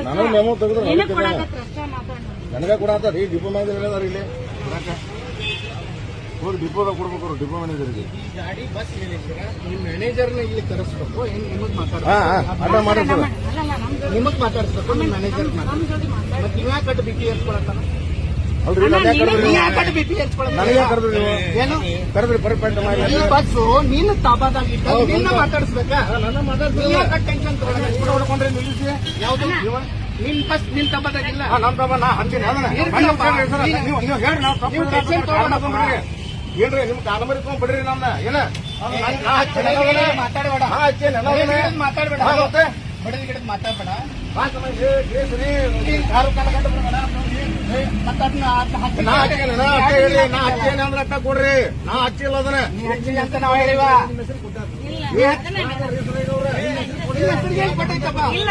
ನಾನು ಮೆಮೋ ತೆಗೆದ್ರೆ ನನಗೆ ಕೊಡಾತಾರ ಈ ಡಿಪೋ ಮ್ಯಾನೇಜರ್ ಹೇಳಿದಾರ ಇಲ್ಲಿ ಹೋಗಿ ಡಿಪೋದಾಗ ಕೊಡ್ಬೇಕು ಡಿಪೋ ಮ್ಯಾನೇಜರ್ಗೆ ಗಾಡಿ ಬಸ್ ನಿಮ್ ಮ್ಯಾನೇಜರ್ನ ಇಲ್ಲಿ ಕರೆಸ್ಬೇಕು ನಿಮಗ್ ನಿಮಗ್ ಮಾತಾಡಿಸ್ಬೇಕು ನಿಮ್ ಮ್ಯಾನೇಜರ್ ಮತ್ತೆ ನೀವ್ ಯಾಕೆ ಕಟ್ಟು ಬಿಪಿ ಏರ್ಸ್ಕೊಳತ್ತಾನ ಅಲ್ರಿ ಬಿಪಿ ನನಗೆ ಕರೆದ್ರು ನೀವು ಏನು ಕರೆದ್ರಿ ಪರ್ಫೆಕ್ಟ್ ಮಾಡಿ ಈ ಬಸ್ಸು ನೀನ್ ತಾಬಾದಾಗಿಟ್ಟ ನಿನ್ನ ಮಾತಾಡಿಸ್ಬೇಕಾ ನನ್ನ ಮಾತಾಡ್ತೀನಿ ಟೆನ್ಷನ್ ಹೊಡ್ಕೊಂಡ್ರೆ ನಿಲ್ಲಿಸಿ ಯಾವ್ದು ನಿನ್ ಬಸ್ ನಿನ್ ತಾಬಾದಾಗಿಲ್ಲ ನಮ್ ತಮ್ಮ ನಾ ಅಂತೀನಿ ನೀವು ಹೇಳ್ರಿ ನಾವು ಏನ್ರಿ ನಿಮ್ ಕಾಲಮರಿ ಬಿಡ್ರಿ ನಮ್ನ ಏನ ಮಾತಾಡಬೇಡ ಮಾತಾಡ್ಬೇಡ ಬಡದಿ ಗಿಡದ್ ಮಾತಾಡ್ಬೇಡ ನಾ ಹಚ್ಚೇನೆ ಅಂದ್ರೆ ಅಟ್ಟ ಕೊಡ್ರಿ ನಾ ಹಚ್ಚಿಲ್ಲ ಅದನ್ನ ಅಂತ ನಾವ್ ಹೇಳಿವ ಇಲ್ಲ